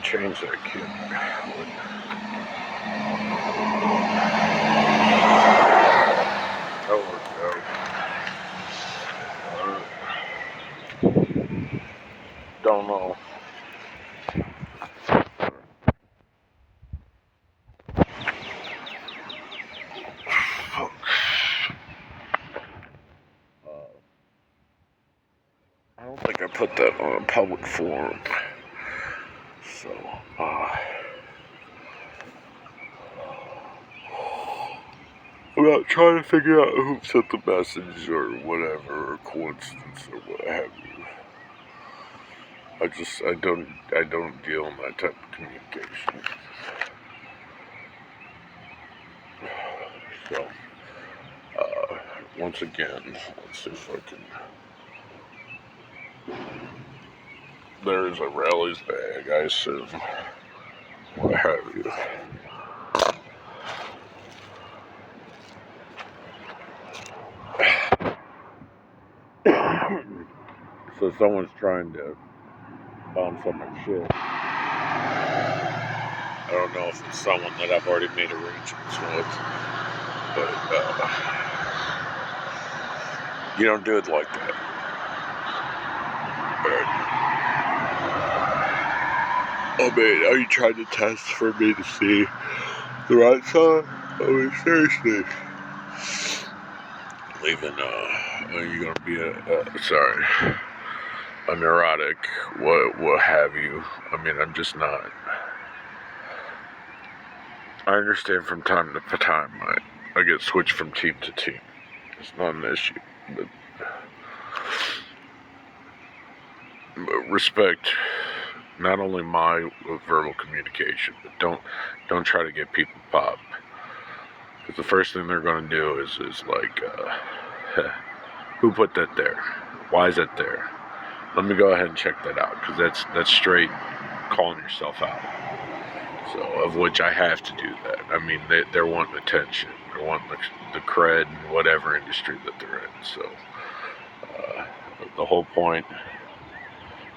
change that kid. That worked out. Don't know. I don't think I put that on a public forum. So, I'm not trying to figure out who sent the message or whatever, or coincidence or what have you. I don't deal in that type of communication. So, once again, let's see if I can. There's a Rally's bag, I assume. What have you. So someone's trying to bounce on my shit. I don't know if it's someone that I've already made arrangements with, but you don't do it like that. I mean, are you trying to test for me to see the right side? I mean, seriously. Leaving, are you gonna be a neurotic, what have you? I mean, I'm just not. I understand from time to time I get switched from team to team. It's not an issue, but respect not only my verbal communication, but don't try to get people popped. Because the first thing they're going to do is like, who put that there? Why is it there? Let me go ahead and check that out, because that's straight calling yourself out. So, of which I have to do that. I mean, they're wanting attention. They're wanting the cred in whatever industry that they're in. So, the whole point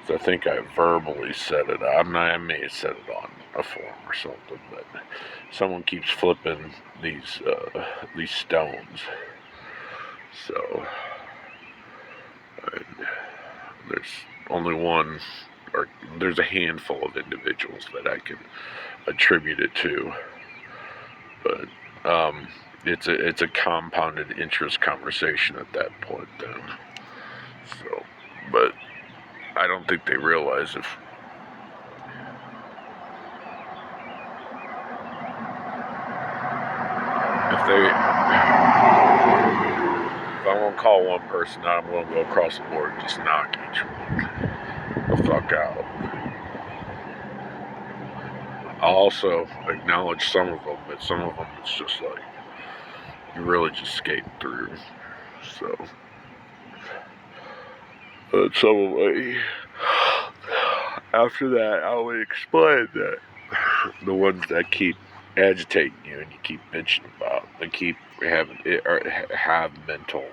is, I think I verbally said it. I may have said it on a forum or something, but someone keeps flipping these stones. So, there's only one, or there's a handful of individuals that I can attribute it to, but it's a compounded interest conversation at that point then. So, but I don't think they realize if I'm gonna call one person out, I'm gonna go across the board and just knock each one the fuck out. I'll also acknowledge some of them, but some of them it's just like you really just skate through. So, but after that, I would explain that the ones that keep agitating you and you keep bitching about, they keep having it or have mental.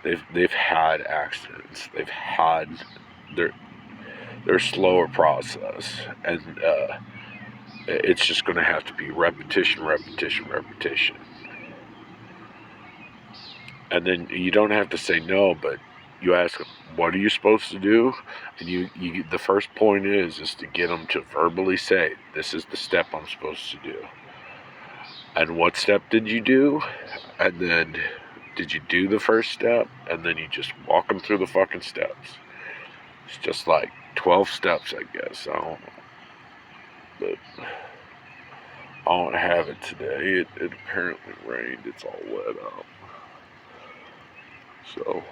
They've had accidents. They've had their slower process, and it's just going to have to be repetition. And then you don't have to say no, but you ask them, what are you supposed to do? And you the first point is to get them to verbally say, this is the step I'm supposed to do. And what step did you do? And then, did you do the first step? And then you just walk them through the fucking steps. It's just like 12 steps, I guess. I don't know. But I don't have it today. It apparently rained. It's all wet out. So,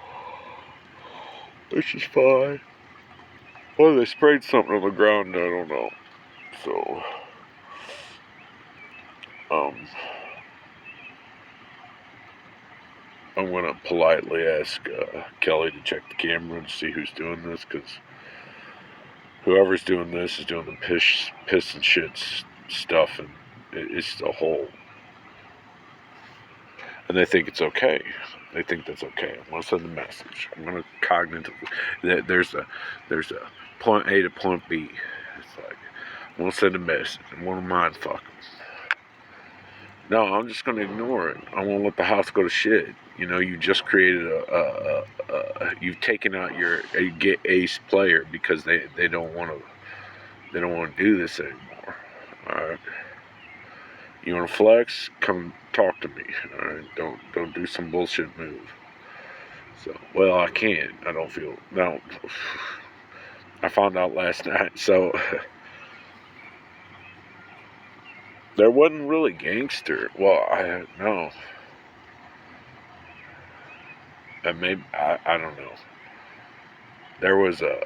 which is fine. Well, they sprayed something on the ground, I don't know. So, I'm gonna politely ask Kelly to check the camera and see who's doing this, because whoever's doing this is doing the piss and shit stuff, and it's a whole. And they think it's okay. They think that's okay. I'm gonna send a message. I'm gonna cognitively. There's a point A to point B. It's like, We'll send a message. I won't mind fuck. No, I'm just gonna ignore it. I won't let the house go to shit. You know, you just created you've taken out your ace player because they don't want to do this anymore. All right. You want to flex? Come talk to me. All right. Don't do some bullshit move. So, well, I can't. I don't feel no. I found out last night. So there wasn't really gangster. Well, I no. And maybe I don't know. There was a.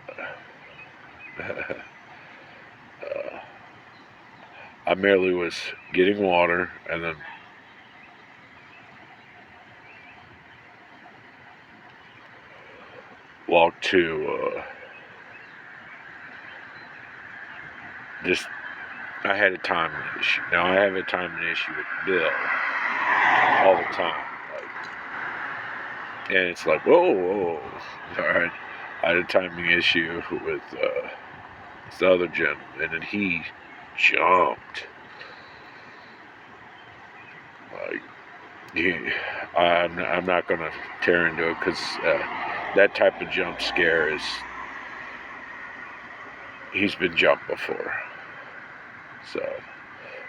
I merely was getting water and then walked to just. I had a timing issue. Now I have a timing issue with Bill all the time. And it's like, whoa. Alright. I had a timing issue with this other gentleman, and he jumped. I'm not going to tear into it because that type of jump scare is. He's been jumped before. So.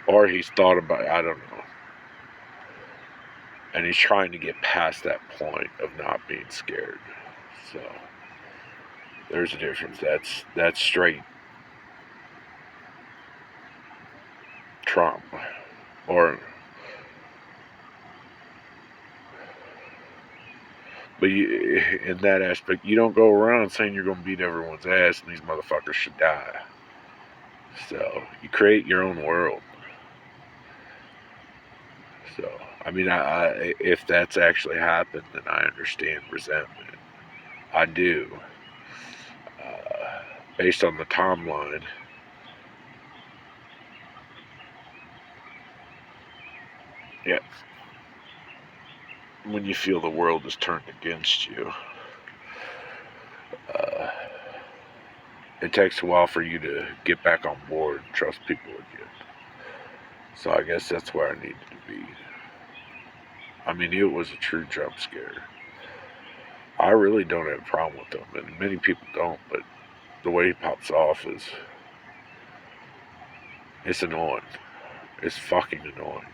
Or he's thought about it, I don't know. And he's trying to get past that point of not being scared. So. There's a difference. That's straight trauma. But in that aspect, you don't go around saying you're going to beat everyone's ass and these motherfuckers should die. So, you create your own world. So, I mean, if that's actually happened, then I understand resentment. I do. Based on the timeline, yeah. When you feel the world is turned against you, it takes a while for you to get back on board and trust people again. So I guess that's where I needed to be. I mean, it was a true jump scare. I really don't have a problem with them, and many people don't, but the way he pops off it's annoying. It's fucking annoying.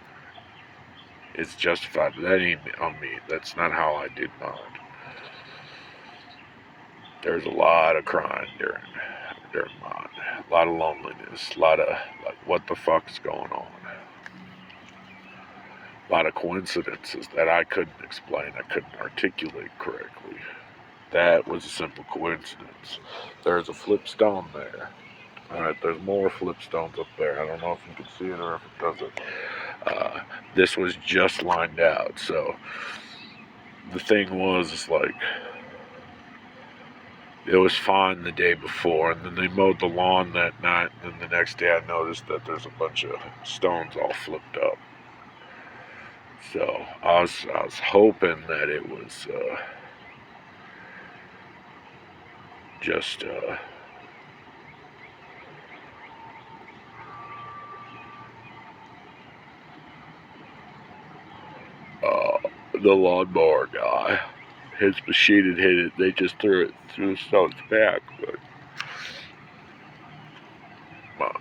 It's justified. That ain't on me. That's not how I did mine. There's a lot of crying during mine. A lot of loneliness. A lot of, like, what the fuck's going on? A lot of coincidences that I couldn't explain. I couldn't articulate correctly. That was a simple coincidence. There's a flip stone there. Alright, there's more flip stones up there. I don't know if you can see it or if it doesn't. This was just lined out. So the thing was, it's like, it was fine the day before, and then they mowed the lawn that night, and then the next day I noticed that there's a bunch of stones all flipped up. So I was hoping that it was just the lawnmower guy. His machine had hit it. They just threw it through the stone's back, but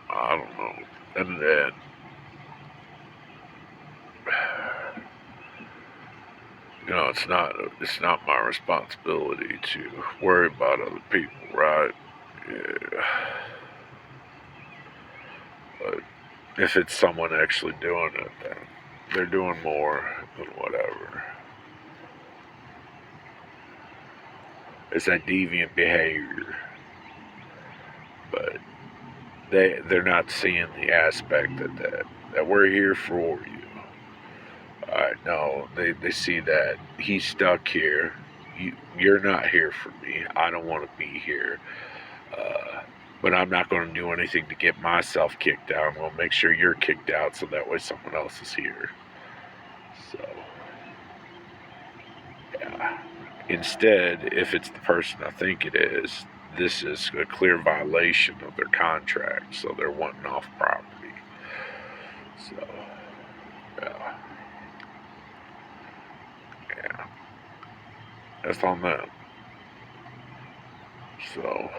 I don't know. And then it's not my responsibility to worry about other people, right? Yeah. But if it's someone actually doing it, then they're doing more than whatever. It's that deviant behavior. But they're not seeing the aspect that we're here for you. No, they see that he's stuck here. You're not here for me. I don't want to be here. But I'm not going to do anything to get myself kicked out. We'll make sure you're kicked out so that way someone else is here. So, yeah. Instead, if it's the person I think it is, this is a clear violation of their contract, so they're wanting off property. So, yeah. That's on them. So,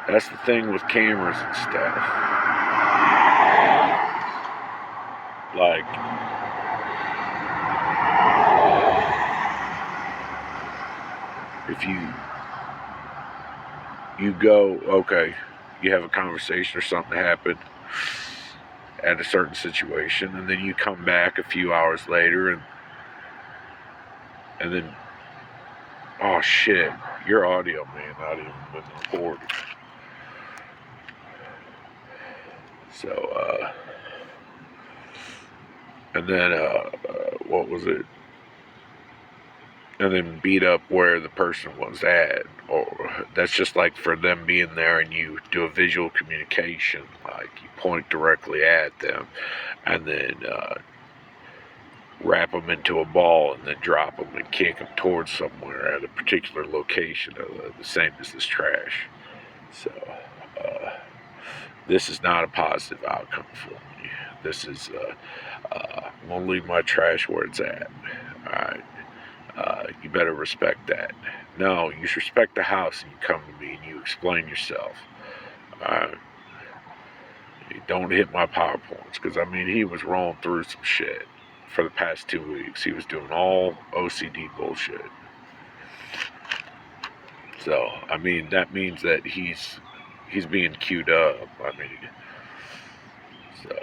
that's the thing with cameras and stuff. Like, if you go, okay, you have a conversation or something happened at a certain situation, and then you come back a few hours later, and then, oh shit, your audio may not even been recorded. So, and then, what was it? And then beat up where the person was at. Or that's just like for them being there, and you do a visual communication, like you point directly at them, and then wrap them into a ball, and then drop them and kick them towards somewhere at a particular location, the same as this trash. So, this is not a positive outcome for me. This is, I'm going to leave my trash where it's at. Alright? You better respect that. No, you should respect the house, and you come to me and you explain yourself. Don't hit my PowerPoints, because I mean, he was rolling through some shit for the past 2 weeks. He was doing all OCD bullshit. So, I mean, that means that he's being queued up. I mean, so.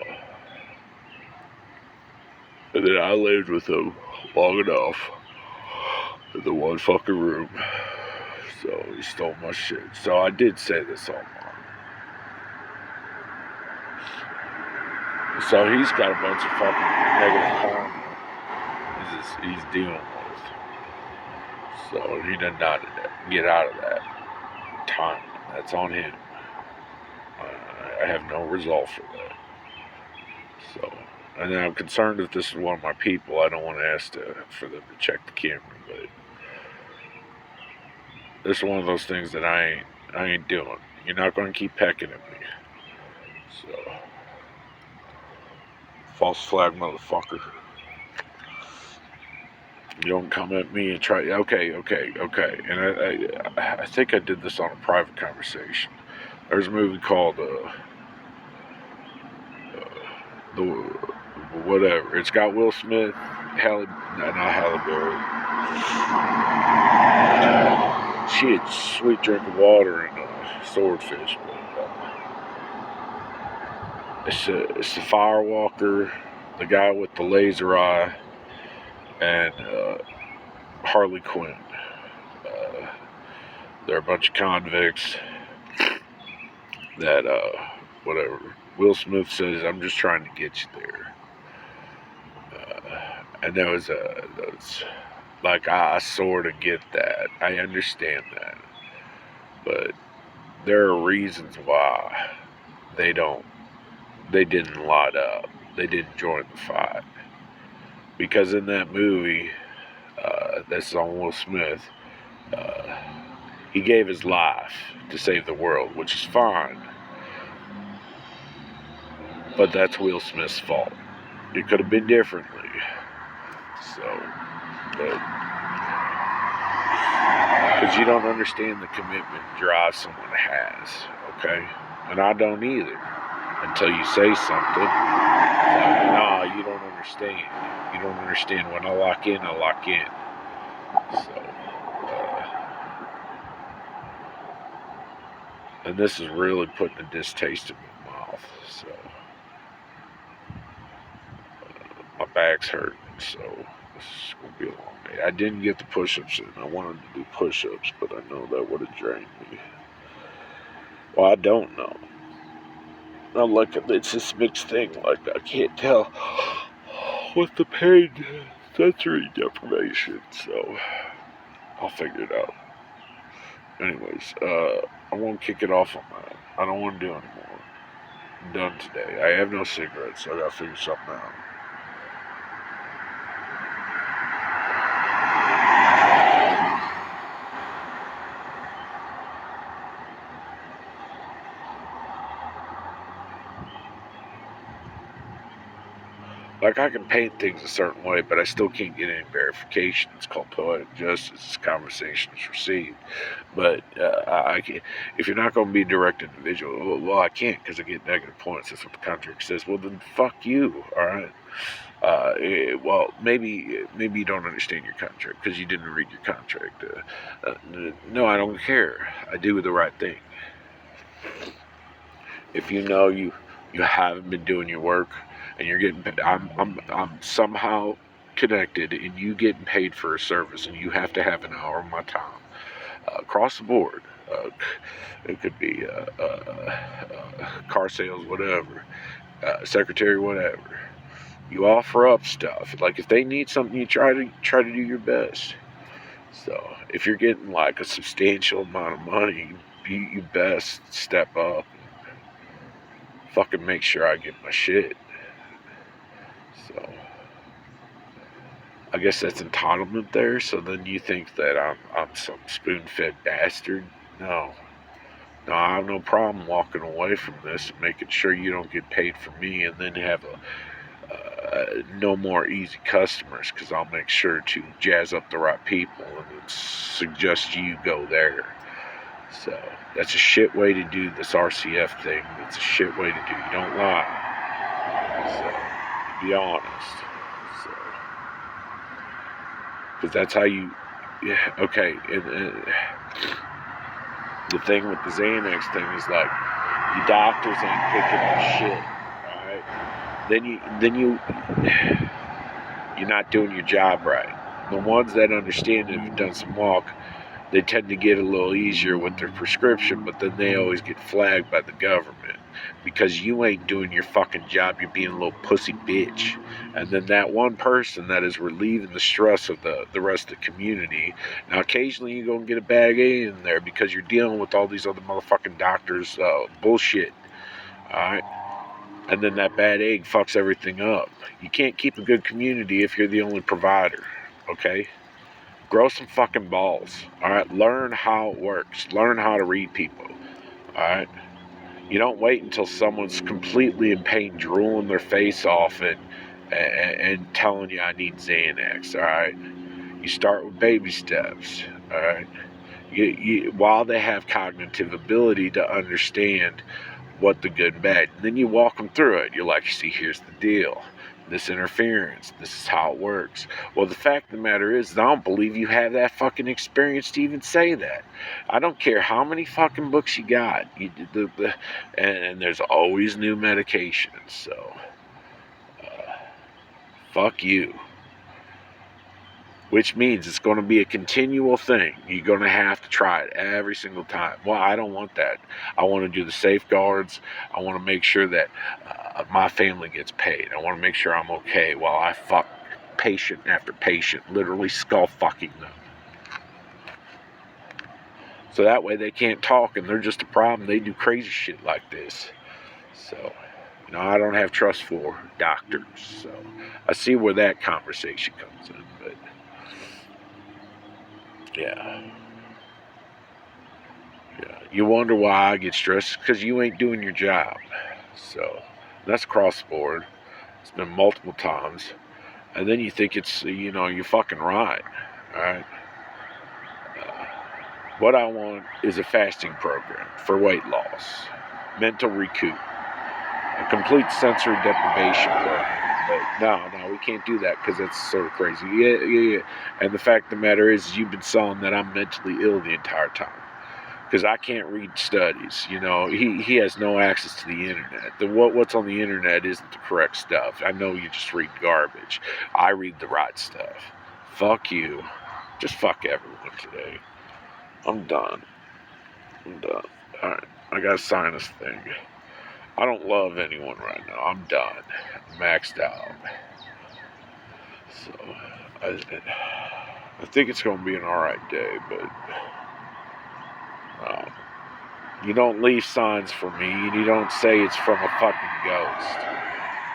And then I lived with him long enough in the one fucking room. So he stole my shit. So I did say this online. So he's got a bunch of fucking negative karma he's dealing with. So he does not get out of that time. That's on him. I have no resolve for that. So, and then I'm concerned if this is one of my people. I don't want to ask for them to check the camera, but this is one of those things that I ain't doing. You're not going to keep pecking at me. So, false flag motherfucker. You don't come at me and try. Okay. And I think I did this on a private conversation. There's a movie called the whatever. It's got Will Smith, not Halle Berry. She had sweet drink of water and swordfish, but it's the Firewalker, the guy with the laser eye, and Harley Quinn. They're a bunch of convicts that whatever. Will Smith says, "I'm just trying to get you there," and there was like I sort of get that. I understand that, but there are reasons why they didn't light up. They didn't join the fight. Because in that movie, that's on Will Smith, he gave his life to save the world, which is fine. But that's Will Smith's fault. It could have been differently. So, but because you don't understand the commitment and drive someone has, okay? And I don't either. Until you say something, like, nah, you don't understand. You don't understand. When I lock in, I lock in. So, and this is really putting a distaste in my mouth. So, my back's hurting. So, this is going to be a long day. I didn't get the push-ups in. I wanted to do push-ups, but I know that would have drained me. Well, I don't know. I'm like, it's this mixed thing. Like, I can't tell what the pain, sensory deprivation. So, I'll figure it out. Anyways, I won't kick it off on that. I don't want to do anymore. I'm done today. I have no cigarettes, so I gotta figure something out. Like, I can paint things a certain way, but I still can't get any verification. It's called poetic justice. It's conversations received. But I can't, if you're not going to be a direct individual, well, I can't because I get negative points. That's what the contract says. Well, then fuck you, all right? Well, maybe you don't understand your contract because you didn't read your contract. No, I don't care. I do the right thing. If you know you haven't been doing your work and you're getting paid, I'm somehow connected and you getting paid for a service and you have to have an hour of my time across the board. It could be car sales, whatever, secretary, whatever. You offer up stuff. Like, if they need something, you try to do your best. So if you're getting like a substantial amount of money, you best step up. Fucking make sure I get my shit. So I guess that's entitlement there. So then you think that I'm some spoon-fed bastard? No, I have no problem walking away from this and making sure you don't get paid for me, and then have no more easy customers, because I'll make sure to jazz up the right people and then suggest you go there. So that's a shit way to do this RCF thing. That's a shit way to do. You don't lie. So be honest. So, because that's how you. Yeah, okay. And the thing with the Xanax thing is, like, you doctors ain't picking up shit. All right. You're not doing your job right. The ones that understand and have done some walk, they tend to get a little easier with their prescription, but then they always get flagged by the government because you ain't doing your fucking job. You're being a little pussy bitch. And then that one person that is relieving the stress of the rest of the community. Now, occasionally you're going to get a bag A in there because you're dealing with all these other motherfucking doctors' bullshit. Alright? And then that bad egg fucks everything up. You can't keep a good community if you're the only provider. Okay? Grow some fucking balls. Alright? Learn how it works. Learn how to read people. Alright? You don't wait until someone's completely in pain, drooling their face off and telling you, I need Xanax. Alright? You start with baby steps. Alright? While they have cognitive ability to understand what the good and bad. And then you walk them through it. You're like, see, here's the deal. This interference. This is how it works. Well, the fact of the matter is, I don't believe you have that fucking experience to even say that. I don't care how many fucking books you got. And there's always new medications. So, fuck you. Which means it's going to be a continual thing. You're going to have to try it every single time. Well, I don't want that. I want to do the safeguards. I want to make sure that my family gets paid. I want to make sure I'm okay while I fuck patient after patient, literally skull fucking them. So that way they can't talk and they're just a problem. They do crazy shit like this. So, I don't have trust for doctors. So I see where that conversation comes in, but yeah. You wonder why I get stressed? Because you ain't doing your job. So that's across the board. It's been multiple times. And then you think it's, you're fucking right. Alright? What I want is a fasting program for weight loss, mental recoup, a complete sensory deprivation program. But no, we can't do that because that's sort of crazy. Yeah. And the fact of the matter is, you've been selling that I'm mentally ill the entire time. Because I can't read studies. He has no access to the internet. What's on the internet isn't the correct stuff. I know you just read garbage. I read the right stuff. Fuck you. Just fuck everyone today. I'm done. Alright, I got a sinus thing. I don't love anyone right now. I'm done. I'm maxed out. So, I think it's going to be an alright day, but you don't leave signs for me, and you don't say it's from a fucking ghost.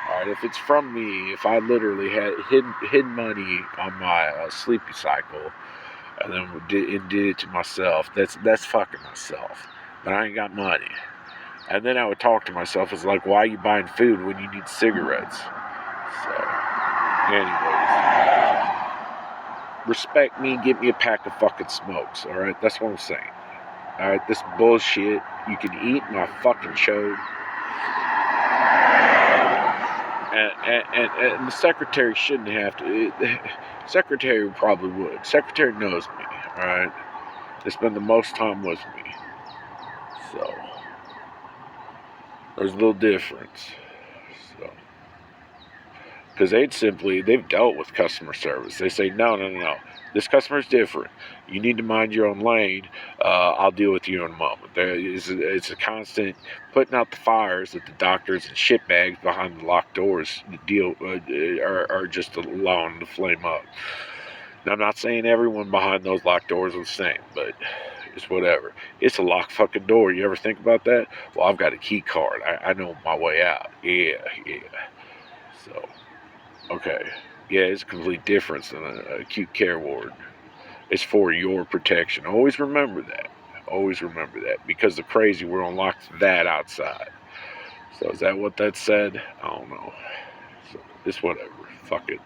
Alright, if it's from me, if I literally had hid money on my sleepy cycle, and then did it to myself, that's fucking myself. But I ain't got money. And then I would talk to myself, it's like, why are you buying food when you need cigarettes? So Anyways, respect me, get me a pack of fucking smokes, alright? That's what I'm saying. Alright, this bullshit, you can eat my fucking chode. And the secretary shouldn't have to. Secretary probably would. Secretary knows me, alright? They spend the most time with me. So, there's a little difference. So, because they've dealt with customer service. They say, no. This customer's different. You need to mind your own lane. I'll deal with you in a moment. It's a constant putting out the fires that the doctors and shitbags behind the locked doors are just allowing to flame up. Now, I'm not saying everyone behind those locked doors is the same, but it's whatever. It's a locked fucking door. You ever think about that? Well, I've got a key card. I know my way out. Yeah. So, okay. Yeah, it's a complete difference than an acute care ward. It's for your protection. Always remember that. Always remember that. Because the crazy world unlocks that outside. So is that what that said? I don't know. So it's whatever. Fuck it.